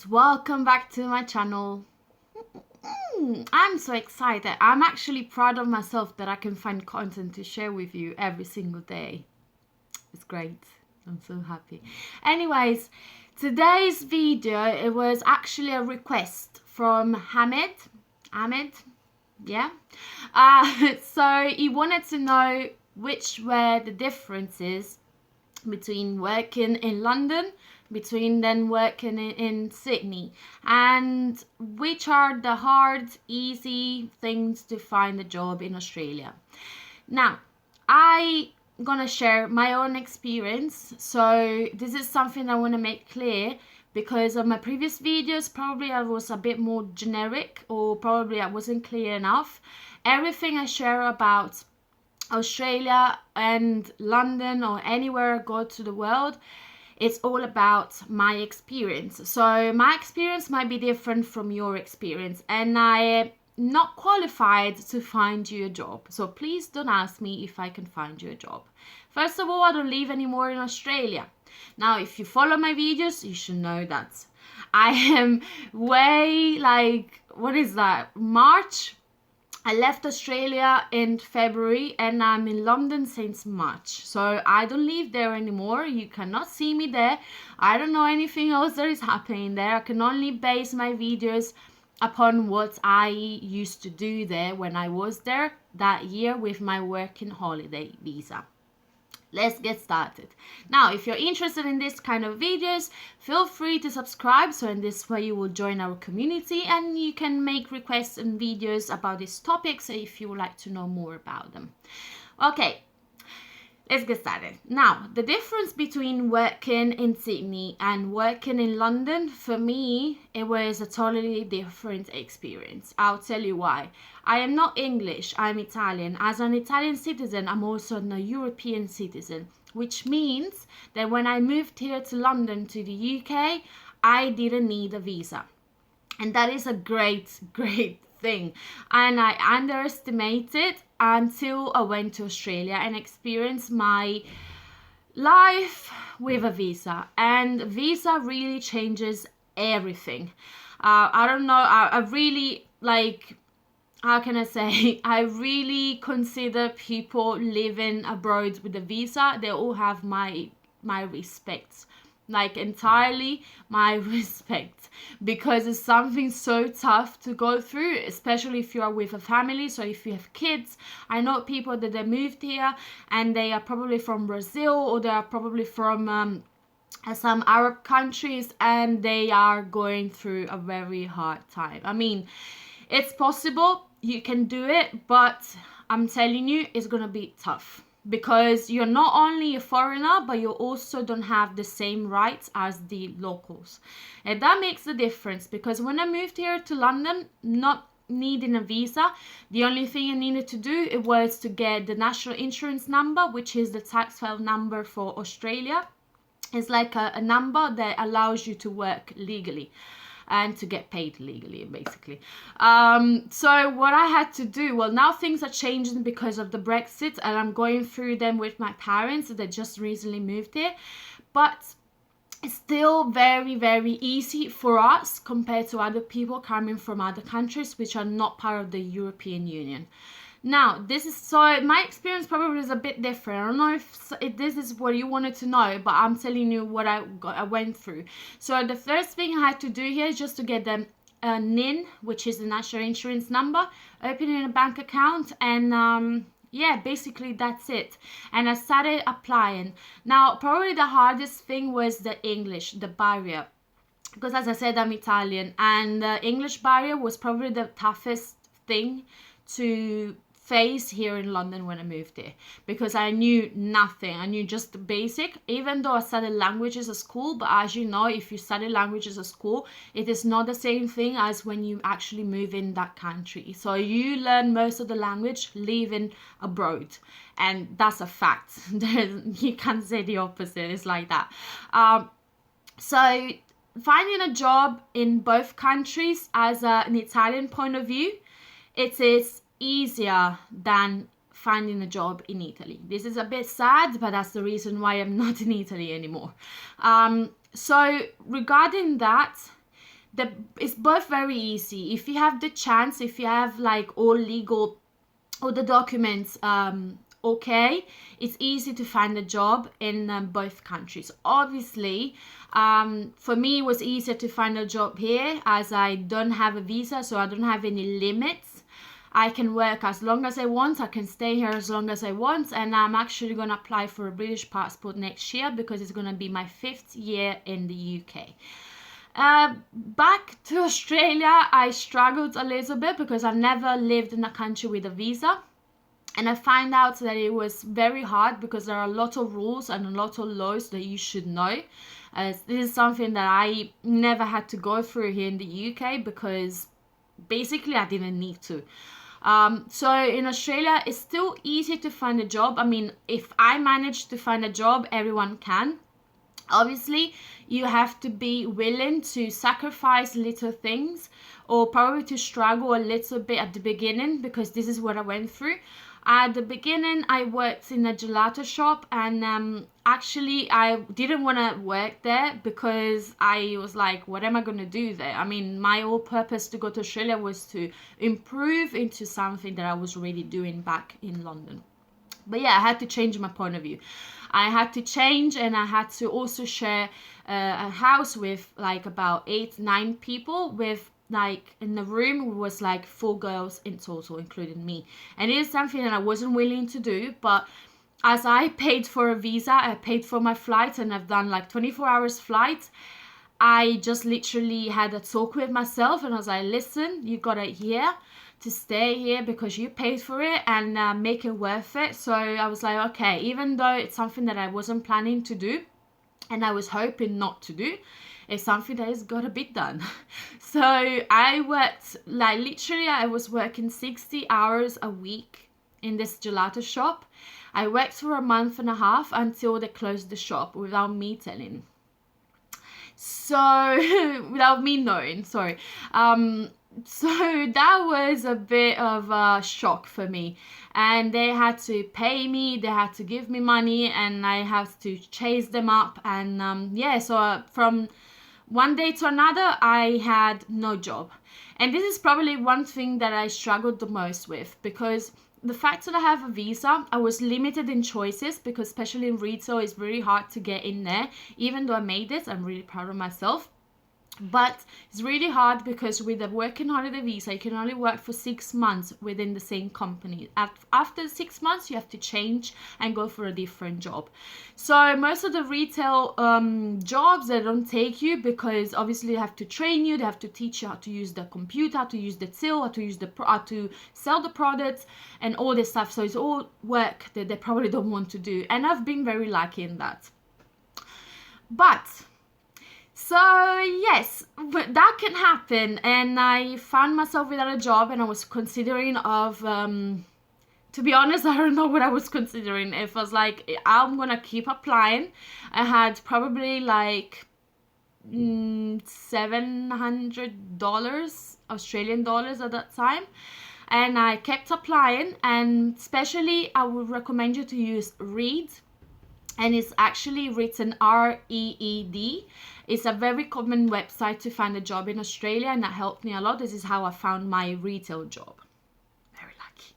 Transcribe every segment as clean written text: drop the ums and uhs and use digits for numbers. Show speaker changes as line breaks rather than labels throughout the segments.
welcome back to my channel. I'm so excited. I'm actually proud of myself that I can find content to share with you every single day. It's great. I'm so happy. Anyways, today's video, it was actually a request from Hamid, yeah. So he wanted to know which were the differences between working in London, between then working in Sydney, and which are the hard, easy things to find a job in Australia. Now, I'm gonna share my own experience, so this is something I want to make clear because of my previous videos. Probably I was a bit more generic, or probably I wasn't clear enough. Everything I share about Australia and London or anywhere I go to the world, it's all about my experience. So my experience might be different from your experience, and I am not qualified to find you a job. So please don't ask me if I can find you a job. First of all, I don't live anymore in Australia. Now, if you follow my videos, you should know that I am way what is that? March. I left Australia in February and I'm in London since March. So I don't live there anymore. You cannot see me there. I don't know anything else that is happening there. I can only base my videos upon what I used to do there when I was there that year with my working holiday visa. Let's get started. Now, if you're interested in this kind of videos, feel free to subscribe. So in this way you will join our community and you can make requests and videos about these topics if you would like to know more about them. Okay, let's get started. Now, the difference between working in Sydney and working in London, for me, it was a totally different experience. I'll tell you why. I am not English, I'm Italian. As an Italian citizen, I'm also a European citizen, which means that when I moved here to London, to the UK, I didn't need a visa. And that is a great thing. And I underestimated until I went to Australia and experienced my life with a visa. And visa really changes everything. I don't know, I really how can I say, I really consider people living abroad with a visa, they all have my respect. Entirely my respect, because it's something so tough to go through, especially if you are with a family. So if you have kids, I know people that they moved here and they are probably from Brazil, or they are probably from some Arab countries, and they are going through a very hard time. I mean, it's possible, you can do it, but I'm telling you, it's gonna be tough. Because you're not only a foreigner, but you also don't have the same rights as the locals. And that makes the difference, because when I moved here to London, not needing a visa, the only thing I needed to do, it was to get the national insurance number, which is the tax file number for Australia. It's like a number that allows you to work legally and to get paid legally, basically. So what I had to do, well, now things are changing because of the Brexit, and I'm going through them with my parents that just recently moved here, but it's still very easy for us compared to other people coming from other countries which are not part of the European Union. Now, so my experience probably is a bit different. I don't know if this is what you wanted to know, but I'm telling you what I went through. So the first thing I had to do here is just to get the NIN, which is the national insurance number, opening a bank account, and yeah, basically that's it. And I started applying. Now, probably the hardest thing was the English, the barrier. Because as I said, I'm Italian, and the English barrier was probably the toughest thing to face here in London when I moved here, because I knew nothing. I knew just the basic, even though I studied languages at school. But as you know, if you study languages at school, it is not the same thing as when you actually move in that country. So you learn most of the language living abroad, and that's a fact. You can't say the opposite. It's like that. So finding a job in both countries, as an Italian point of view, it is easier than finding a job in Italy. This is a bit sad, but that's the reason why I'm not in Italy anymore. So regarding that, it's both very easy. If you have the chance, if you have like all the documents okay, it's easy to find a job in both countries. Obviously, for me it was easier to find a job here as I don't have a visa, so I don't have any limits. I can work as long as I want, I can stay here as long as I want, and I'm actually going to apply for a British passport next year because it's going to be my 5th year in the UK. Back to Australia, I struggled a little bit because I've never lived in a country with a visa. And I find out that it was very hard because there are a lot of rules and a lot of laws that you should know. This is something that I never had to go through here in the UK because basically I didn't need to. So in Australia, it's still easy to find a job. I mean, if I manage to find a job, everyone can. Obviously, you have to be willing to sacrifice little things or probably to struggle a little bit at the beginning because this is what I went through. At the beginning, I worked in a gelato shop, and actually I didn't want to work there because I was like, what am I going to do there? I mean, my whole purpose to go to Australia was to improve into something that I was already doing back in London. But yeah, I had to change my point of view. I had to change, and I had to also share a house with like about 8-9 people with like in the room was like 4 girls in total, including me. And it is something that I wasn't willing to do, but as I paid for a visa, I paid for my flight, and I've done like 24 hours flight. I just literally had a talk with myself, and I was like, listen, you got it here to stay here because you paid for it, and make it worth it. So I was like, okay, even though it's something that I wasn't planning to do and I was hoping not to do, it's something that has got to be done. So I worked, like literally I was working 60 hours a week in this gelato shop. I worked for a month and a half until they closed the shop without me telling. So without me knowing, sorry. So that was a bit of a shock for me, and they had to pay me, they had to give me money, and I had to chase them up. And yeah, so from one day to another I had no job. And this is probably one thing that I struggled the most with, because the fact that I have a visa, I was limited in choices, because especially in retail it's very hard to get in there. Even though I made it, I'm really proud of myself. But it's really hard because with a working holiday visa, you can only work for 6 months within the same company. After 6 months, you have to change and go for a different job. So most of the retail jobs, they don't take you because obviously they have to train you. They have to teach you how to use the computer, how to use the till, how to sell the products and all this stuff. So it's all work that they probably don't want to do. And I've been very lucky in that. But so yes, that can happen, and I found myself without a job, and I was considering of, to be honest, I don't know what I was considering. If I was like, I'm gonna keep applying. I had probably like $700 Australian dollars at that time, and I kept applying. And especially I would recommend you to use Reed, and it's actually written REED. It's a very common website to find a job in Australia, and that helped me a lot. This is how I found my retail job. Very lucky.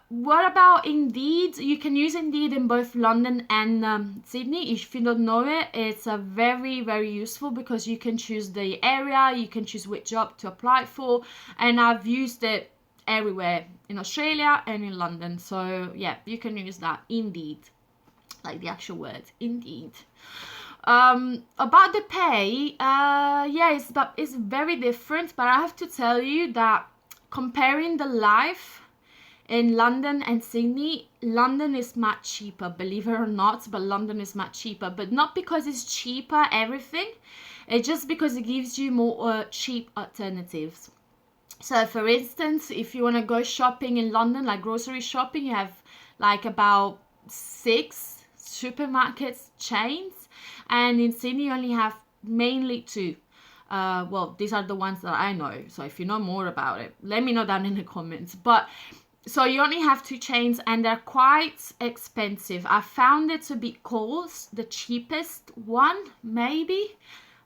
What about Indeed? You can use Indeed in both London and Sydney. If you don't know it, it's a very, very useful because you can choose the area, you can choose which job to apply for, and I've used it everywhere in Australia and in London. So yeah, you can use that. Indeed, like the actual word, Indeed. About the pay, yeah, it's very different, but I have to tell you that comparing the life in London and Sydney, London is much cheaper, believe it or not, but London is much cheaper. But not because it's cheaper everything, it's just because it gives you more cheap alternatives. So for instance, if you want to go shopping in London, like grocery shopping, you have like about 6 supermarkets chains. And in Sydney, you only have mainly 2. Well, these are the ones that I know. So if you know more about it, let me know down in the comments. But so you only have 2 chains, and they're quite expensive. I found it to be Coles, the cheapest one, maybe.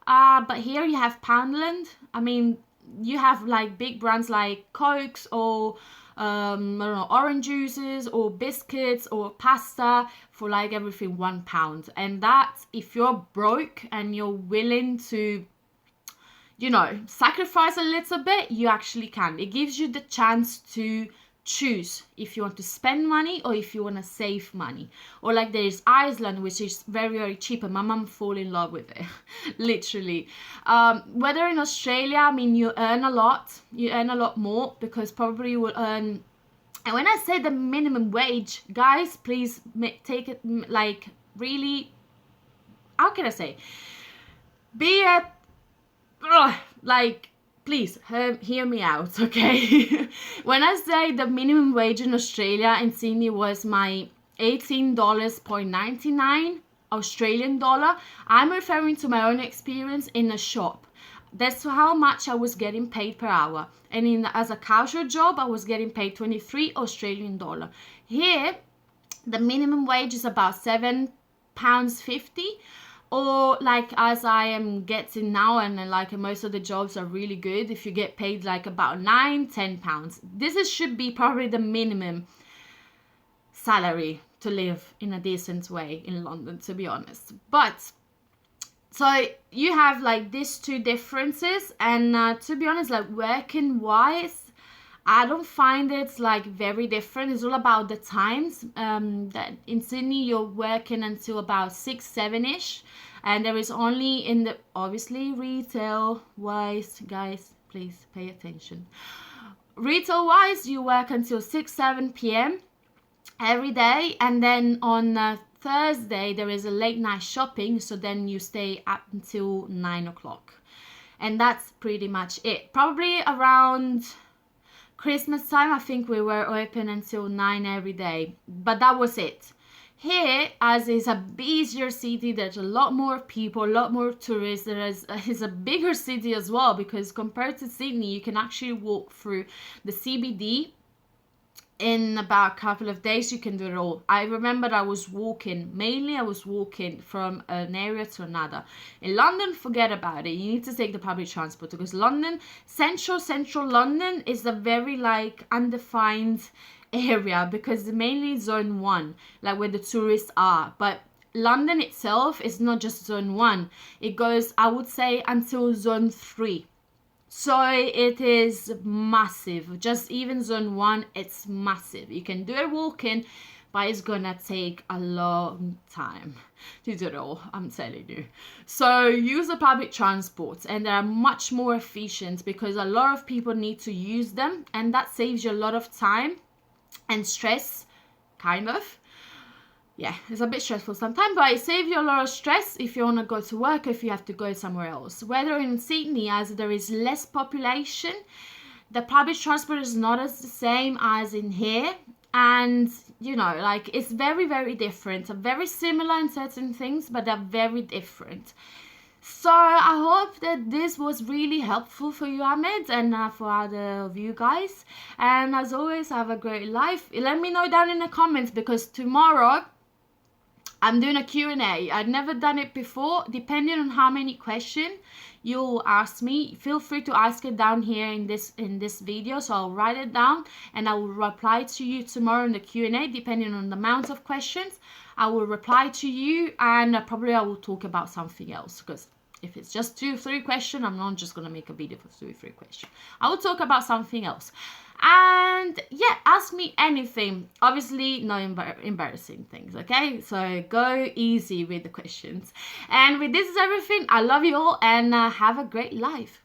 But here you have Poundland. I mean, you have like big brands like Cokes or I don't know, orange juices or biscuits or pasta for like everything £1. And that, if you're broke and you're willing to, you know, sacrifice a little bit, you actually can. It gives you the chance to choose if you want to spend money or if you want to save money. Or like there is Iceland, which is very, very cheap, and my mum fall in love with it. Literally. Whether in Australia, I mean, you earn a lot more, because probably you will earn, and when I say the minimum wage, guys, please take it like really, how can I say, be a like, please hear me out, okay? When I say the minimum wage in Australia in Sydney was my $18.99 Australian dollar, I'm referring to my own experience in a shop. That's how much I was getting paid per hour. And as a casual job, I was getting paid 23 Australian dollar. Here, the minimum wage is about £7.50. Or like as I am getting now, and like most of the jobs are really good, if you get paid like about £9-10. This should be probably the minimum salary to live in a decent way in London, to be honest. But so you have like these two differences, and to be honest, like working wise, I don't find it like very different. It's all about the times. That in Sydney you're working until about 6-7ish, and there is only in the, obviously retail wise, guys, please pay attention. Retail wise, you work until 6-7 p.m. every day, and then on Thursday there is a late night shopping, so then you stay up until 9 o'clock, and that's pretty much it. Probably around Christmas time, I think we were open until 9 every day, but that was it. Here, as it's a busier city, there's a lot more people, a lot more tourists. It's a bigger city as well, because compared to Sydney, you can actually walk through the CBD in about a couple of days. You can do it all. I remember I was walking from an area to another. In London, forget about it. You need to take the public transport, because London, central London is a very like undefined area, because mainly zone 1, like where the tourists are. But London itself is not just zone 1. It goes, I would say, until zone 3. So it is massive. Just even zone 1, it's massive. You can do it walking, but it's gonna take a long time to do it all, I'm telling you. So use the public transport, and they are much more efficient, because a lot of people need to use them, and that saves you a lot of time and stress, kind of. Yeah, it's a bit stressful sometimes, but it saves you a lot of stress if you want to go to work, or if you have to go somewhere else. Whether in Sydney, as there is less population, the public transport is not as the same as in here. And, you know, like, it's very, very different. Very similar in certain things, but they're very different. So I hope that this was really helpful for you, Ahmed, and for other of you guys. And as always, have a great life. Let me know down in the comments, because tomorrow I'm doing a Q&A. I've never done it before. Depending on how many questions you'll ask me, feel free to ask it down here in this video. So I'll write it down, and I will reply to you tomorrow in the Q&A. Depending on the amount of questions, I will reply to you, and probably I will talk about something else, because if it's just 2-3 questions, I'm not just gonna make a video for 2-3 questions. I will talk about something else. And yeah, ask me anything. Obviously, no embarrassing things, okay? So go easy with the questions. And with this is everything. I love you all, and have a great life.